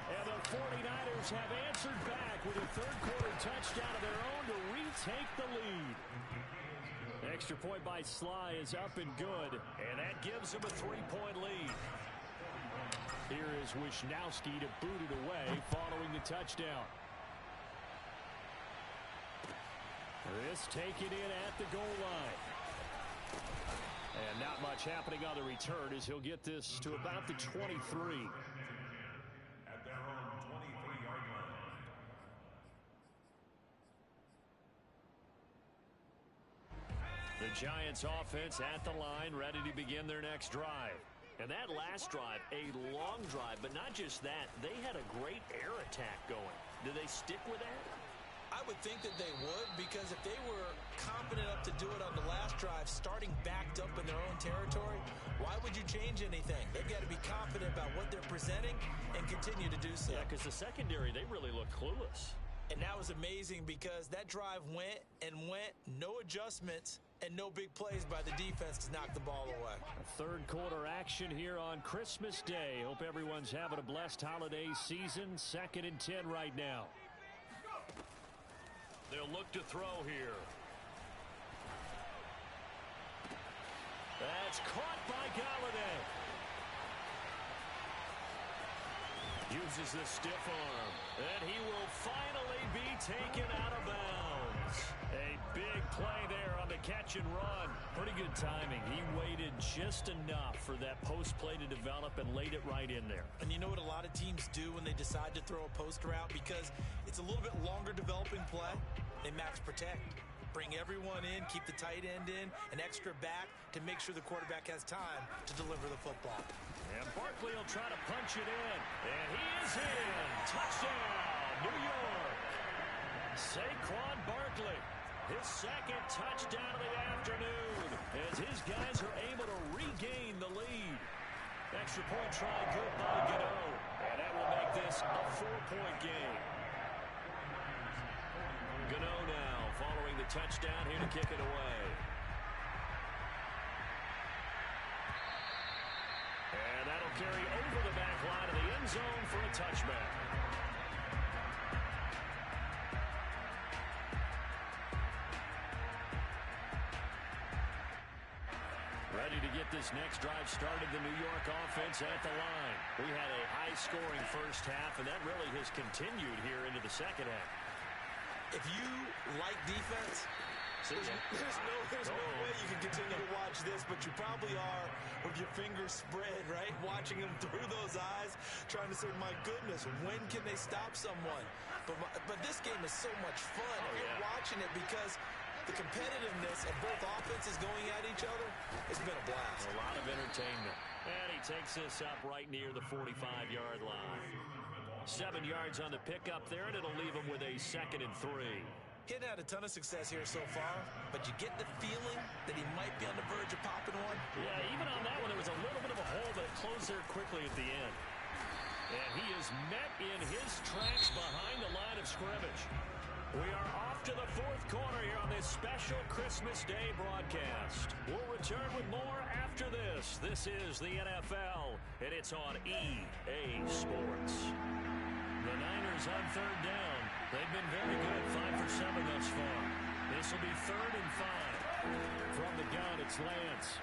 And the 49ers have answered back with a third-quarter touchdown of their own to retake the lead. Extra point by Sly is up and good, and that gives them a 3-point lead. Here is Wisnowski to boot it away following the touchdown. This taken in at the goal line. And not much happening on the return as he'll get this to about the 23. At their own 23-yard line. The Giants offense at the line, ready to begin their next drive. And that last drive, a long drive, but not just that. They had a great air attack going. Do they stick with that? I would think that they would, because if they were confident enough to do it on the last drive, starting backed up in their own territory, why would you change anything? They've got to be confident about what they're presenting and continue to do so. Yeah, because the secondary, they really looked clueless. And that was amazing because that drive went and went, no adjustments, and no big plays by the defense to knock the ball away. Third quarter action here on Christmas Day. Hope everyone's having a blessed holiday season. 2nd and 10 right now. They'll look to throw here. That's caught by Galladay. Uses the stiff arm. And he will finally be taken out of bounds. A big play there on the catch and run. Pretty good timing. He waited just enough for that post play to develop and laid it right in there. And you know what a lot of teams do when they decide to throw a post route? Because it's a little bit longer developing play. They max protect. Bring everyone in, keep the tight end in, an extra back to make sure the quarterback has time to deliver the football. And Barkley will try to punch it in. And he is in. Touchdown, New York. Saquon Barkley. His second touchdown of the afternoon as his guys are able to regain the lead. Extra point try good by Gano. And that will make this a 4-point game. Gano now following the touchdown here to kick it away. And that'll carry over the back line of the end zone for a touchback. Ready to get this next drive started, the New York offense at the line. We had a high-scoring first half, and that really has continued here into the second half. If you like defense, there's no way you can continue to watch this, but you probably are with your fingers spread, right? Watching them through those eyes, trying to say, my goodness, when can they stop someone? But this game is so much fun. You're watching it because the competitiveness of both offenses going at each other has been a blast. A lot of entertainment. And he takes this up right near the 45-yard line. 7 yards on the pickup there, and it'll leave him with a 2nd and 3. He hadn't had a ton of success here so far, but you get the feeling that he might be on the verge of popping one. Yeah, even on that one, there was a little bit of a hole, but it closed there quickly at the end. And he is met in his tracks behind the line of scrimmage. We are off to the 4th quarter here on this special Christmas Day broadcast. We'll return with more after this. This is the NFL, and it's on EA Sports. The Niners on 3rd down. They've been very good, 5 for 7 thus far. This will be 3rd and 5. From the gun, it's Lance.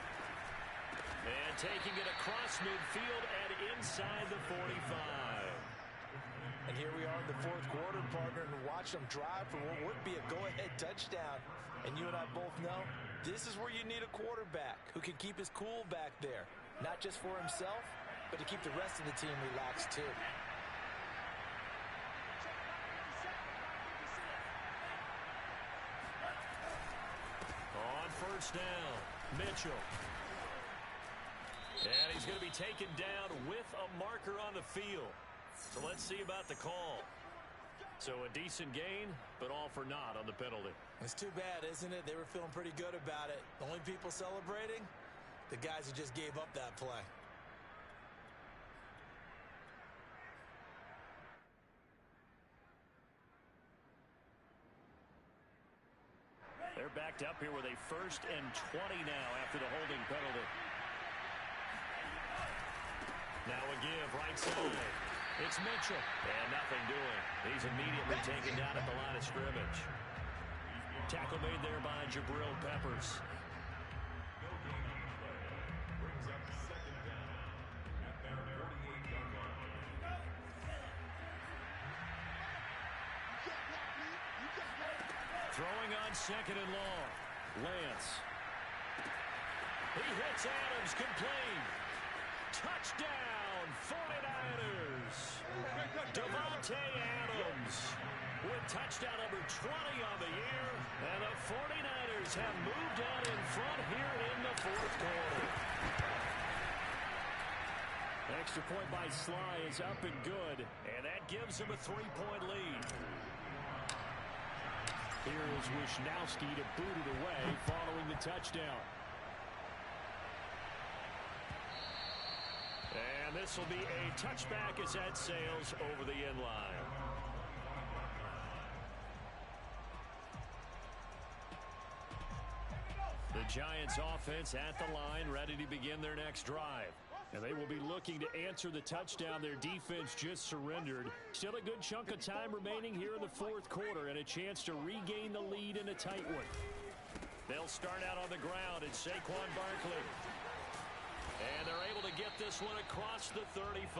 And taking it across midfield and inside the 45. And here we are in the fourth quarter, partner, and watch them drive for what would be a go-ahead touchdown. And you and I both know this is where you need a quarterback who can keep his cool back there. Not just for himself, but to keep the rest of the team relaxed too. On first down, Mitchell. And he's going to be taken down with a marker on the field. So let's see about the call. So a decent gain, but all for naught on the penalty. It's too bad, isn't it? They were feeling pretty good about it. The only people celebrating, the guys who just gave up that play. They're backed up here with a 1st and 20 now after the holding penalty. Now a give right side. It's Mitchell. And nothing doing. He's immediately taken down at the line of scrimmage. Tackle made there by Jabril Peppers. Throwing on 2nd and long. Lance. He hits Adams complete. Touchdown, 49ers. Davante Adams with touchdown number 20 on the year. And the 49ers have moved out in front here in the fourth quarter. Extra point by Sly is up and good. And that gives him a 3-point lead. Here is Wishnowski to boot it away following the touchdown. And this will be a touchback as that sails over the end line. The Giants offense at the line, ready to begin their next drive. And they will be looking to answer the touchdown their defense just surrendered. Still a good chunk of time remaining here in the fourth quarter and a chance to regain the lead in a tight one. They'll start out on the ground and Saquon Barkley. And they're able to get this one across the 35.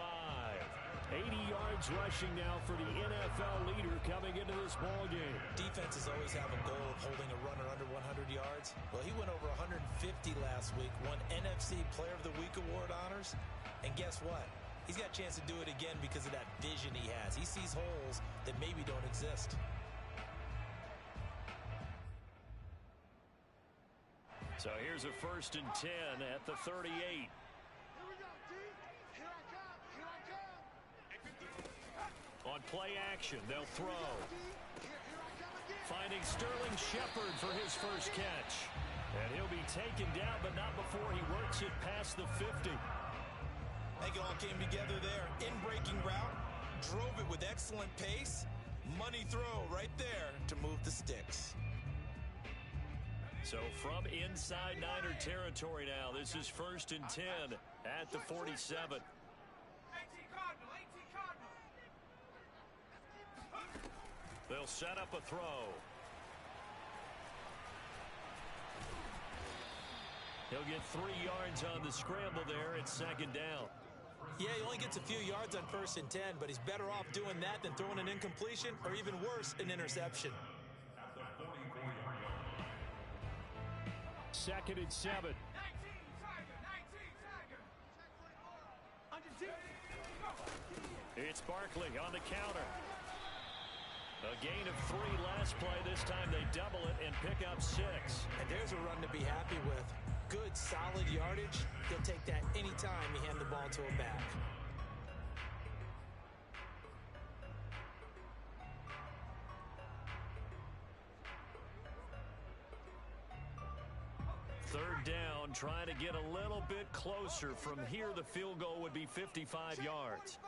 80 yards rushing now for the NFL leader coming into this ball game. Defenses always have a goal of holding a runner under 100 yards. Well, he went over 150 last week, won NFC Player of the Week award honors. And guess what? He's got a chance to do it again because of that vision he has. He sees holes that maybe don't exist. So here's a 1st and 10 at the 38. On play action, they'll throw. Finding Sterling Shepard for his first catch. And he'll be taken down, but not before he works it past the 50. I think it all came together there. In-breaking route, drove it with excellent pace. Money throw right there to move the sticks. So from inside Niner territory now, this is 1st and 10 at the 47. They'll set up a throw. He'll get 3 yards on the scramble there at 2nd down. Yeah, he only gets a few yards on 1st and 10, but he's better off doing that than throwing an incompletion or even worse, an interception. 2nd and 7. It's Barkley on the counter. A gain of 3 last play. This time they double it and pick up 6. And there's a run to be happy with. Good, solid yardage. He'll take that anytime you hand the ball to a back. Third down, trying to get a little bit closer. From here, the field goal would be 55 yards.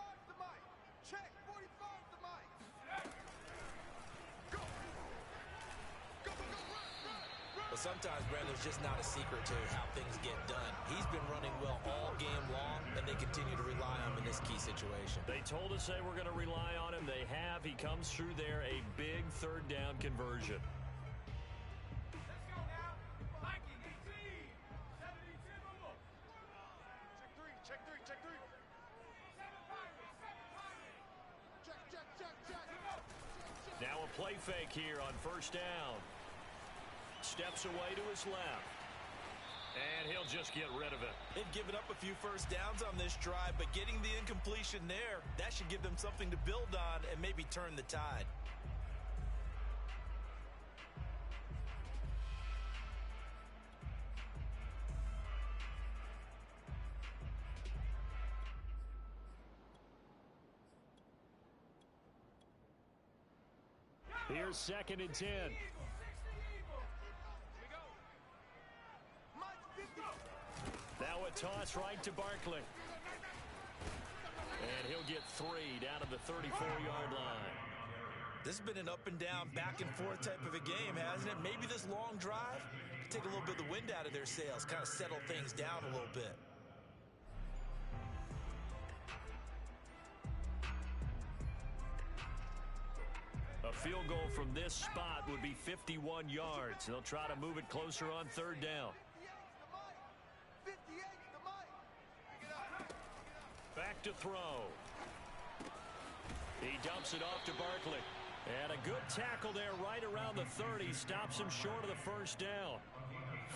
But sometimes, Brad, there's just not a secret to how things get done. He's been running well all game long, and they continue to rely on him in this key situation. They told us they were going to rely on him. They have. He comes through there, a big 3rd down conversion. play fake here on first down. Steps away to his left. And he'll just get rid of it. They've given up a few first downs on this drive, but getting the incompletion there, that should give them something to build on and maybe turn the tide. Here's 2nd and 10. Now a toss right to Barkley. And he'll get 3 down to the 34-yard line. This has been an up and down, back and forth type of a game, hasn't it? Maybe this long drive could take a little bit of the wind out of their sails, kind of settle things down a little bit. A field goal from this spot would be 51 yards. They'll try to move it closer on 3rd down. Back to throw. He dumps it off to Barkley. And a good tackle there right around the 30. Stops him short of the first down.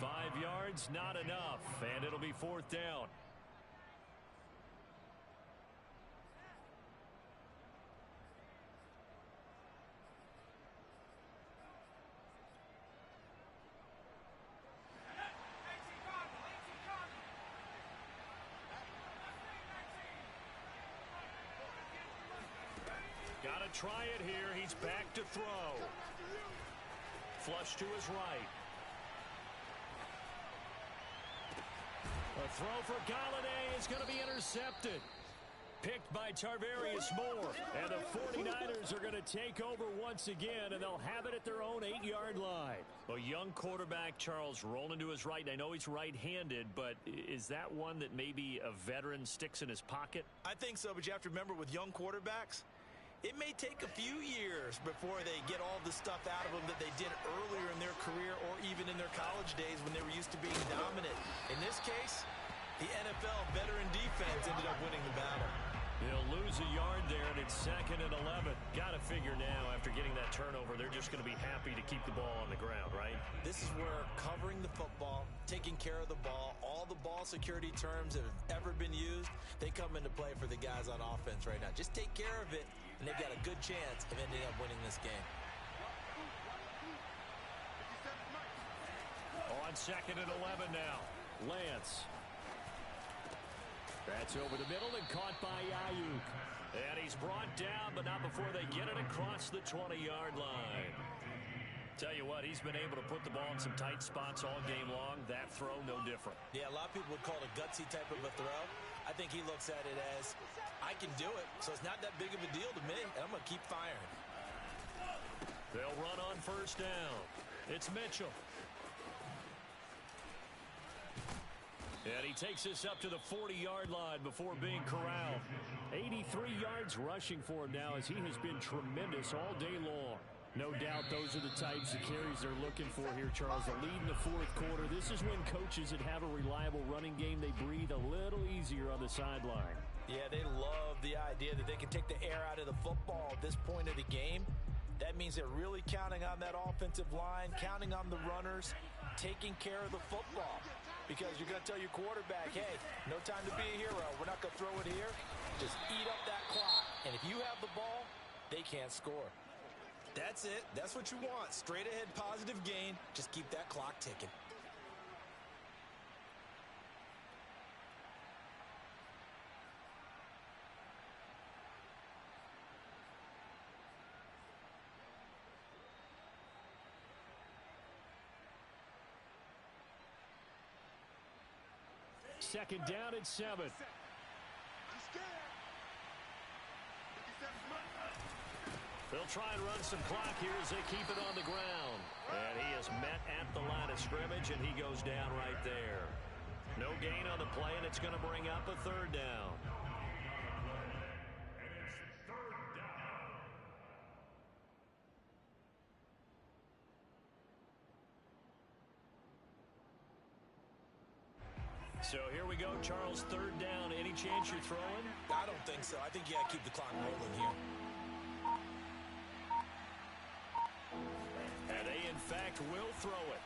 5 yards, not enough. And it'll be 4th down. Got to try it here. He's back to throw. Flush to his right. A throw for Galladay is going to be intercepted. Picked by Tarvarius Moore. And the 49ers are going to take over once again, and they'll have it at their own 8-yard line. A young quarterback, Charles, rolling to his right. I know he's right-handed, but is that one that maybe a veteran sticks in his pocket? I think so, but you have to remember with young quarterbacks, it may take a few years before they get all the stuff out of them that they did earlier in their career or even in their college days when they were used to being dominant. In this case, the NFL veteran defense ended up winning the battle. He'll lose a yard there, and it's 2nd and 11. Got to figure now, after getting that turnover, they're just going to be happy to keep the ball on the ground, right? This is where covering the football, taking care of the ball, all the ball security terms that have ever been used, they come into play for the guys on offense right now. Just take care of it, and they've got a good chance of ending up winning this game. On 2nd and 11 now. Lance. That's over the middle and caught by Ayuk. And he's brought down, but not before they get it across the 20-yard line. Tell you what, he's been able to put the ball in some tight spots all game long. That throw, no different. Yeah, a lot of people would call it a gutsy type of a throw. I think he looks at it as, I can do it, so it's not that big of a deal to me, and I'm going to keep firing. They'll run on first down. It's Mitchell. And he takes this up to the 40-yard line before being corralled. 83 yards rushing for him now as he has been tremendous all day long. No doubt those are the types of carries they're looking for here, Charles. The lead in the 4th quarter. This is when coaches that have a reliable running game, they breathe a little easier on the sideline. Yeah, they love the idea that they can take the air out of the football at this point of the game. That means they're really counting on that offensive line, counting on the runners, taking care of the football. Because you're going to tell your quarterback, hey, no time to be a hero. We're not going to throw it here. Just eat up that clock. And if you have the ball, they can't score. That's it. That's what you want. Straight ahead, positive gain. Just keep that clock ticking. Second down at 7. They'll try and run some clock here as they keep it on the ground. And he is met at the line of scrimmage, and he goes down right there. No gain on the play, and it's going to bring up a 3rd down. So here we go, Charles, 3rd down. Any chance you're throwing? I don't think so. I think you got to keep the clock rolling here. throw it.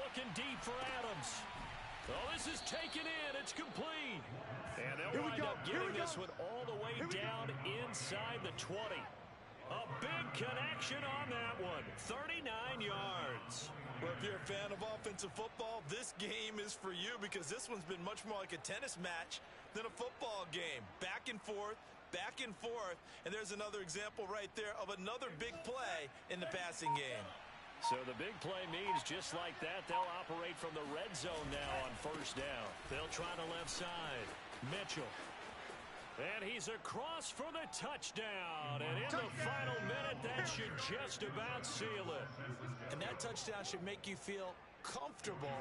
Looking deep for Adams. Oh, this is taken in. It's complete. And they'll wind up getting this one all the way down inside the 20. A big connection on that one. 39 yards. Well, if you're a fan of offensive football, this game is for you because this one's been much more like a tennis match than a football game. Back and forth, and there's another example right there of another big play in the passing game. So the big play means just like that, they'll operate from the red zone now on first down. They'll try the left side. Mitchell. And he's across for the touchdown. And in the final minute, that should just about seal it. And that touchdown should make you feel comfortable.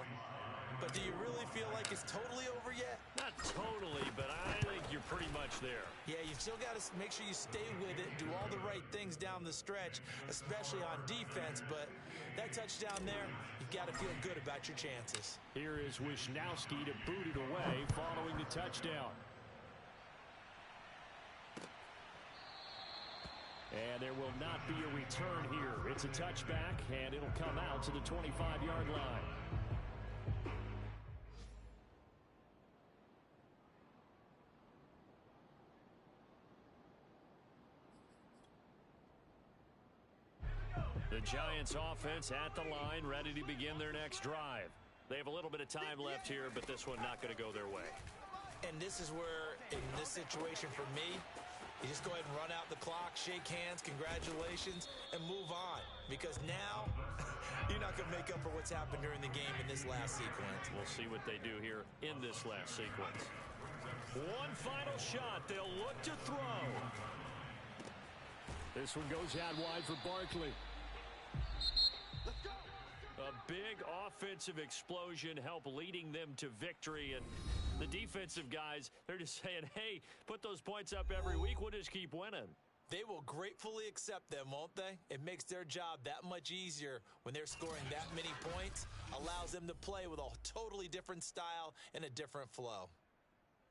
But do you really feel like it's totally over yet? Not totally, but I think you're pretty much there. Yeah, you've still got to make sure you stay with it, do all the right things down the stretch, especially on defense. But that touchdown there, you've got to feel good about your chances. Here is Wisnowski to boot it away following the touchdown. And there will not be a return here. It's a touchback, and it'll come out to the 25-yard line. The Giants offense at the line, ready to begin their next drive. They have a little bit of time left here, but this one not going to go their way. And this is where, in this situation for me, you just go ahead and run out the clock, shake hands, congratulations, and move on. Because now, you're not going to make up for what's happened during the game in this last sequence. We'll see what they do here in this last sequence. One final shot. They'll look to throw. This one goes out wide for Barkley. A big offensive explosion help leading them to victory. And the defensive guys, they're just saying, hey, put those points up every week. We'll just keep winning. They will gratefully accept them, won't they? It makes their job that much easier when they're scoring that many points. Allows them to play with a totally different style and a different flow.